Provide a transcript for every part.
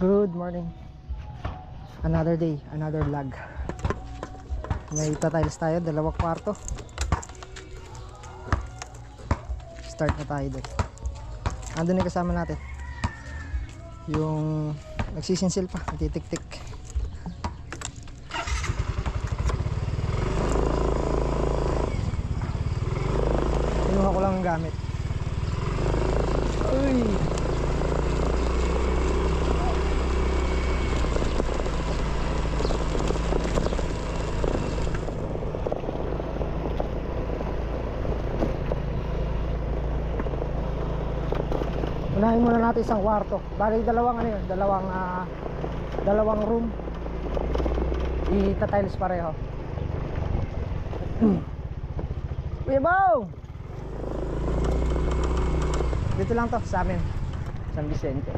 Good morning. Another day, another vlog. May tatiles tayo, 2 kwarto. Start na tayo doon. Andun yung kasama natin. Yung nagsisinsil pa, natitik-tik. Kinuha ko lang ang gamit. Uy! Unahin muna natin isang kwarto. Bali dalawang ano yun, dalawang room. Ita-tiles pareho. Wibaw! Dito lang to sa amin, San Vicente.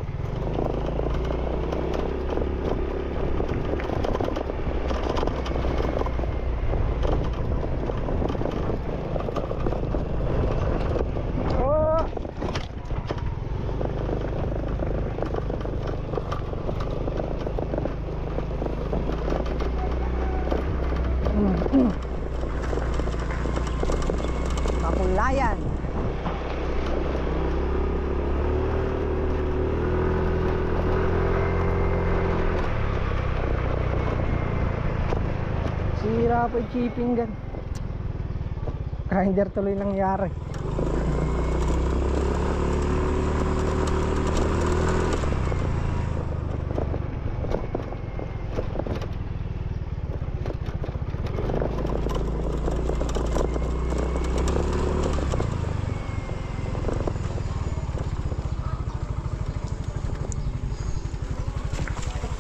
Mapulayan. Sira po yung chipping gun. Grinder tuloy nangyari.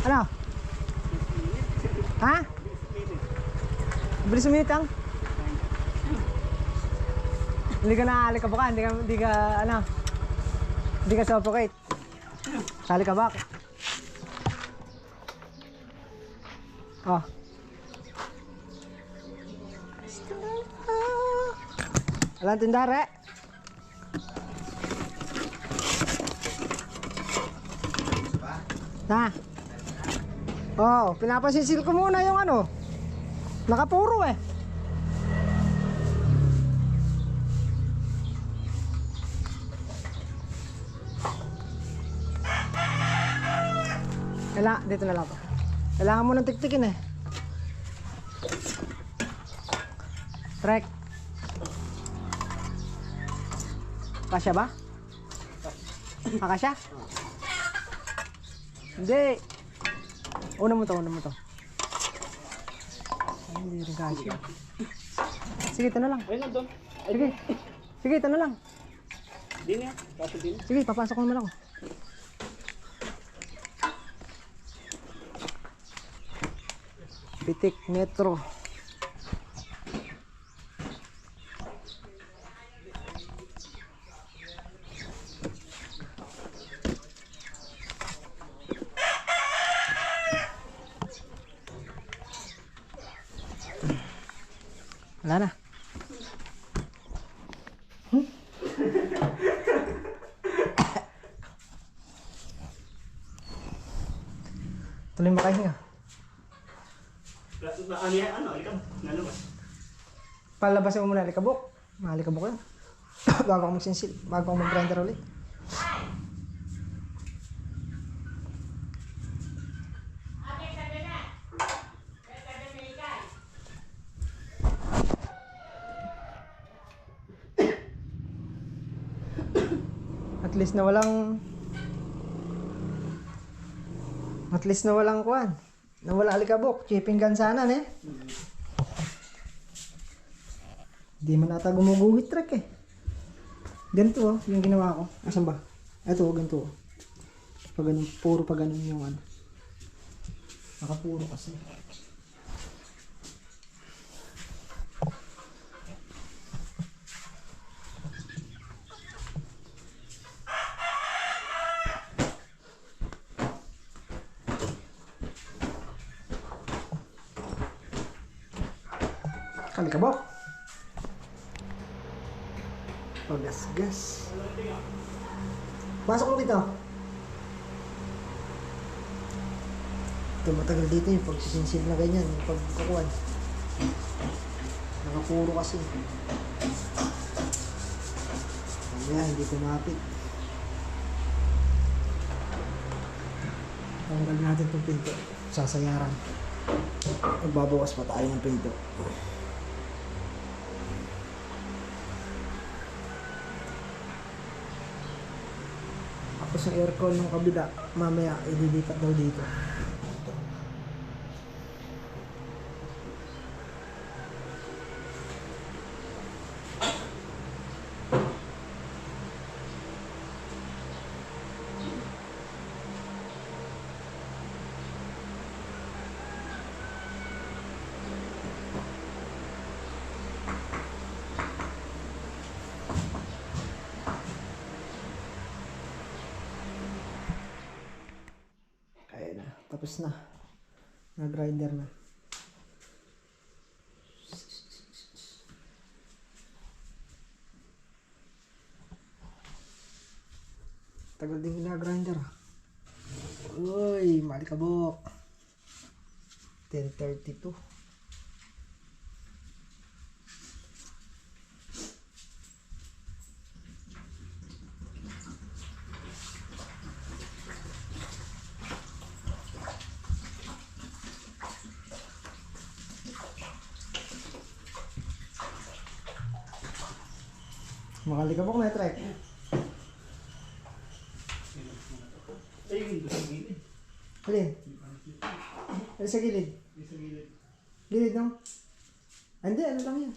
Ano? Ha? Bilis minute ang? Hindi ka naalikabaka, hindi ka suffocate. Alikabak. Oh. Alam tindare. Ha? Oh, pinapasisil ko muna yung ano. Nakapuro eh. Dito na lang po. Kailangan mo ng tiktikin eh. Trek. Kasya ba? Kasya? Hindi. Una mo to. Ay, hindi rin kasya. Sige, ito na lang. Sige, ito na lang. Sige, papasok ko naman ako. Pitik Metro. Wala na. Tuloy makahinga. Palabasin mo muna alikabok. Malikabok yun. Bago ako magsinsil. Bago ako mag-grinder ulit. At least na walang kuwan. Nawala alikabok. Chipping gun sana eh. Hindi man ata gumuguhit trek eh. Ganito oh, yung ginawa ko. Asan ba? Ito oh, ganito oh. Pag ganun, puro pa ganun yung ano. Nakapuro kasi. Alikabok. Pagas-gas. Pasok mo dito. Ito matagal dito yung pagsisinsil na ganyan, yung pagkukuhan. Nakapuro kasi. Mamaya hindi kumapit. Tanggal natin itong pinto. Sasayaran. Magbabawas pa tayo ng pinto. Tapos yung aircon ng kabila, mamaya ililipat daw dito. Kaya na, tapos na. Na-grinder na. Tagal din na-grinder. Uy, malikabok. 10:32. Makalikabok na trek. Ayun, sa gilid. Alin? Alin sa gilid? Sa gilid. Gilid no? Hindi, ano lang yan.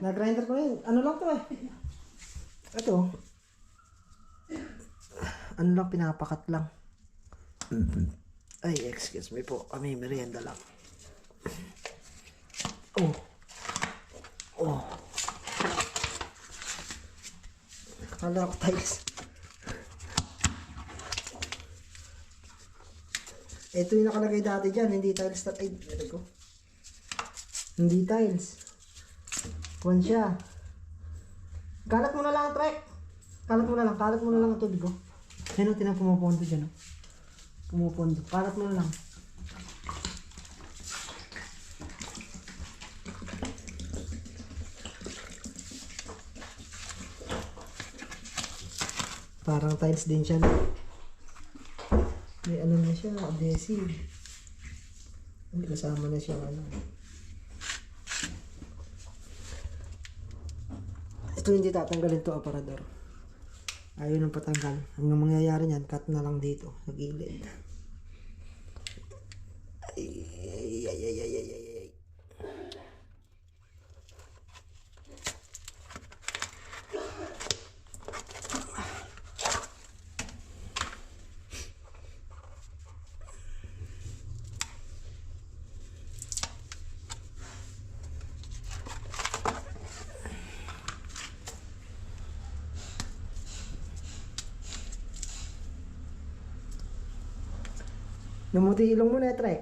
Na-grinder ko yun. Ano lang to eh. Ito. Ano lang, pinapakat lang. Ay, excuse me po. Kami merienda lang. Oh. Oh. Kala ko tiles. Ito yung nakalagay dati dyan. Hindi tiles na ay, ko. Hindi tiles. Kuwan siya. Kalat mo na lang, Trek. Kalat mo na lang. Kalat mo na lang ang tubig ko. Yan o, tinang pumupondo dyan o. Pumupondo. Kalat mo na lang. Parang tiles din siya. May ano na siya, adhesive. Hindi kasama na siya ano. Ito hindi tatanggalin to aparador. Ayaw nang patanggal. Ang mangyayari niyan, cut na lang dito sa gilid. Ay. Namuti ilong mo na, Trek.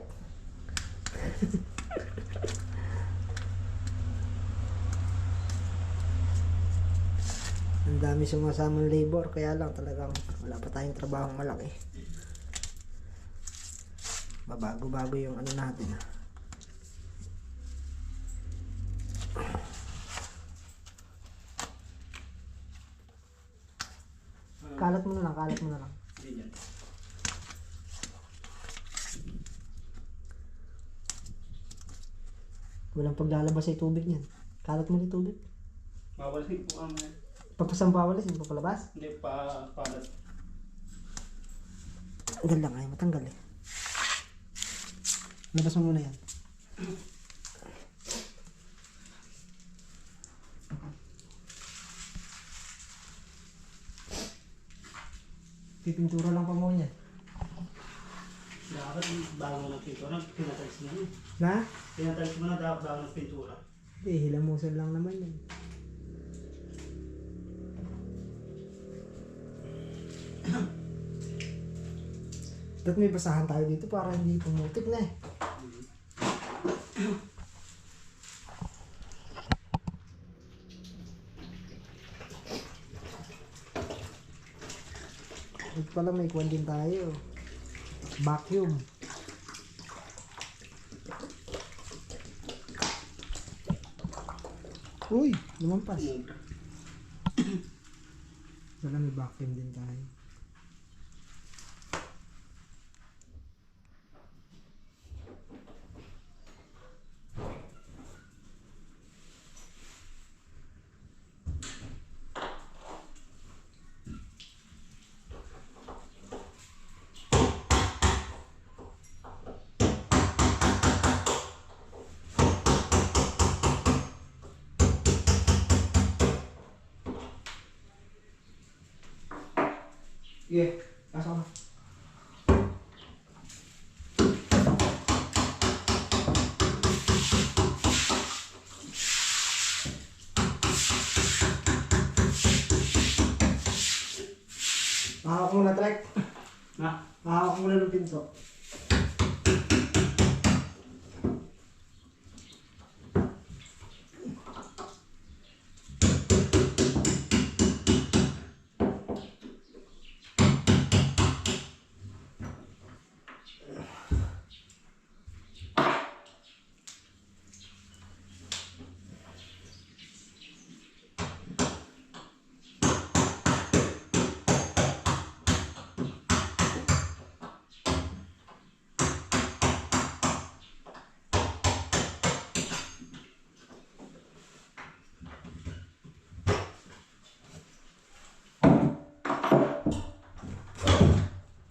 Ang dami sumasamang labor, kaya lang talagang wala pa tayong trabahong malaki. Babago-bago yung ano natin. Kalat mo na lang, kalat mo na lang. Hindi yan. Walang paglalabas ay tubig niyan. Kalat mo yung tubig. Mawalhin po ang Pagpasambawalas, hindi pa palabas. hindi pa palat. Tanggal lang ay, matanggal eh. Labas mo muna yan. Pipintura lang pa mo niya. Dapat bago ng pintura, pinatiles mo na. Na? Pinatiles mo na dapat bago ng pintura. Hilamusan lang naman yan. Dapat may basahan tayo dito para hindi pumutik na eh. Ito pala may kwan din tayo. Vacuum. Uy, lumampas. Wala, may vacuum din tayo. Yeah, pasok na. Mahawak muna, Trek. Na? Mahawak muna ng pinto.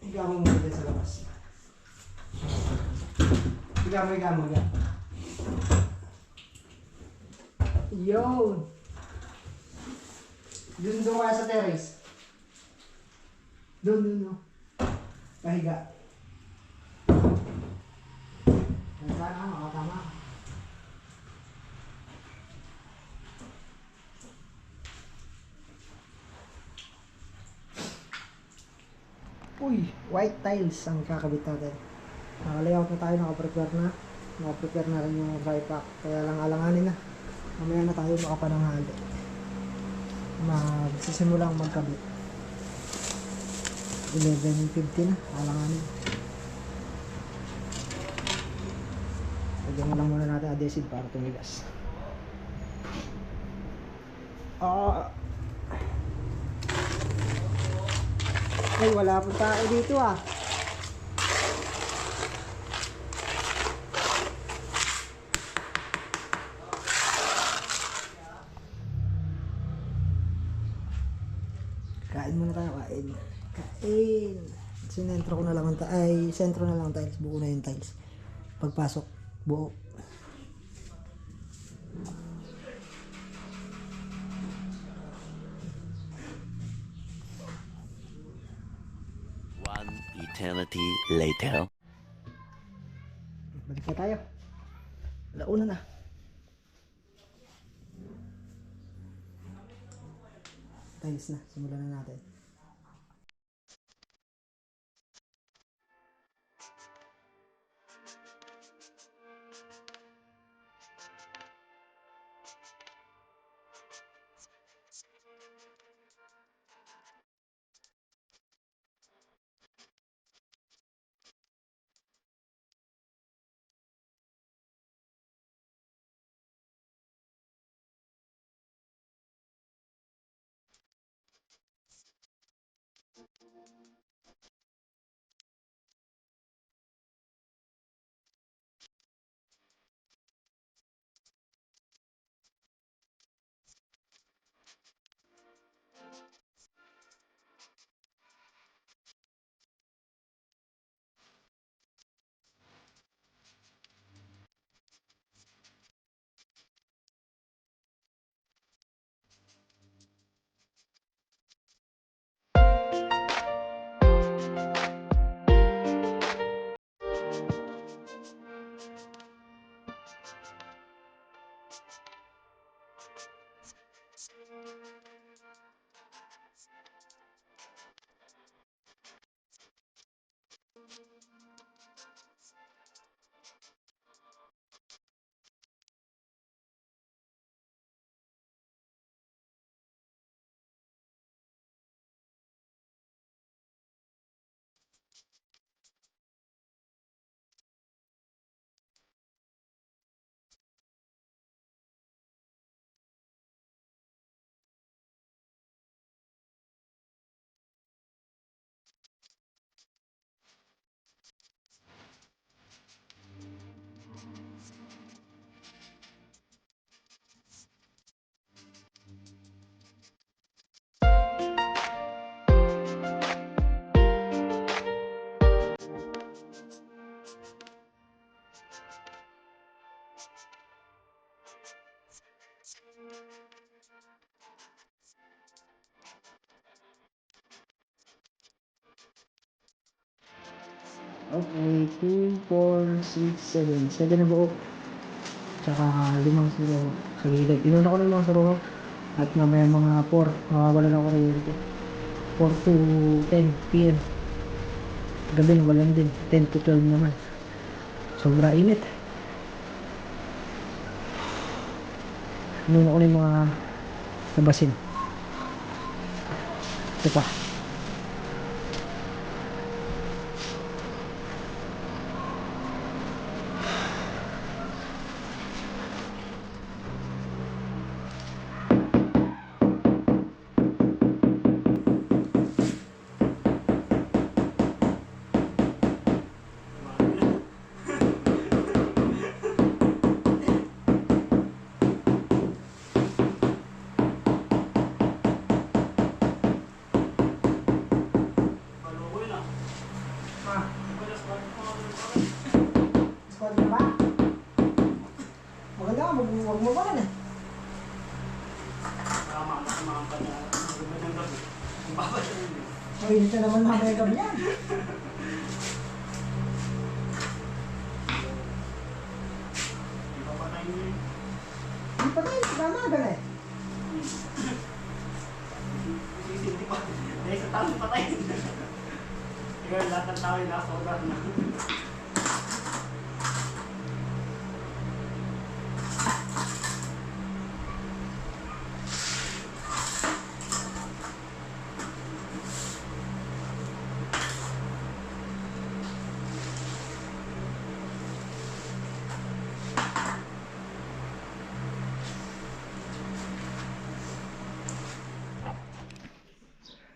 Higa mo muna dyan sa labas. Higa mo, higa mo, higa. Yun! Doon kaya sa terrace. Doon. Pahiga. Sana, makatama. Uy, white tiles ang kakabit natin. Naka-layout na tayo, naka-prepare na. Naka-prepare na rin yung dry pack. Kaya lang alanganin na. Mamaya na tayo makapananghali. Magsisimulang magkabit. 11:50 na, alanganin. Lagyan mo lang muna natin adhesive para tumigas. Ay, wala pong tao dito ah. Kain muna tayo, kain. Kain. Sinentro ko na lang sentro na lang ang tiles. Buo na yung tiles. Pagpasok, buo. One eternity later. Balik na tayo. Launa na. Tiles na. Simulan na natin. Okay, 2, 4, 6, 7. 7 na buo. Tsaka 5 suruho sa gilid. Inuna ko ng mga suruho. At mamaya mga 4, mawawala na ako kuryente. 4 to 10 p.m. Gabi walang din. 10 to 12 naman. Sobra init. Inuna ko na yung mga labasin. Ito pa. Maloko yun ah. Squad na ba? Maganda ka, huwag mo ba na. Tama, nakamaan pa na. Maganda ng gabi. Ang baba siya yun eh. Mainit na naman mamaya gabi yan. Di ba patayin mo yun? Hindi pa tayo, tama ka na eh. Hindi pa. Dahil sa tao patayin. Ikaw lahat ng tao yung nasa oras na.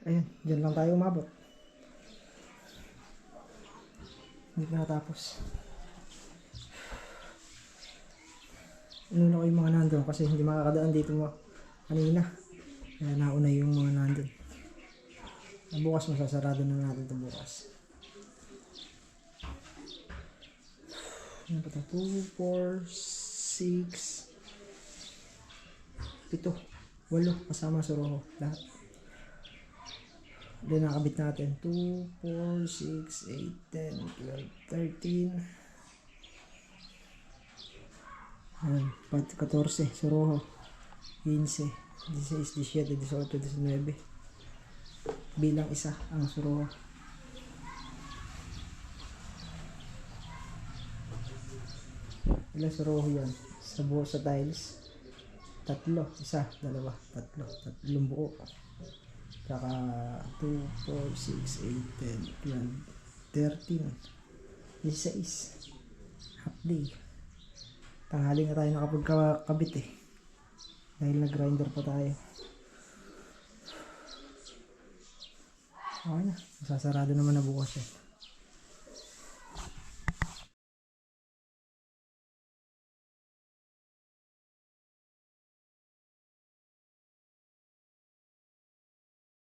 Ayun, dyan lang tayo umabot. Hindi pa natapos. Inuna ko yung mga nandun kasi hindi makakadaan dito mo kanina. Kaya nauna yung mga nandun. Bukas masasarado na natin ito bukas. Ano pa ito? 2, 4, 6, 7, 8 kasama sa roho. Lahat. Then nakabit natin 2, 4, 6, 8, 10, 12, 13. Ayan, 14 suroho, 15, 16, 17, 18, 19. Bilang isa ang suroho. Ilang suroho yan? Sa buo sa tiles? 3, 1, 2, 3, 3 buo. Saka 2, 4, 6, 8, 10, 12, 13, 16. Half day. Tanghali na tayo nakapagkabit eh. Dahil nag-grinder pa tayo. Okay na. Masasarado naman na bukas eh.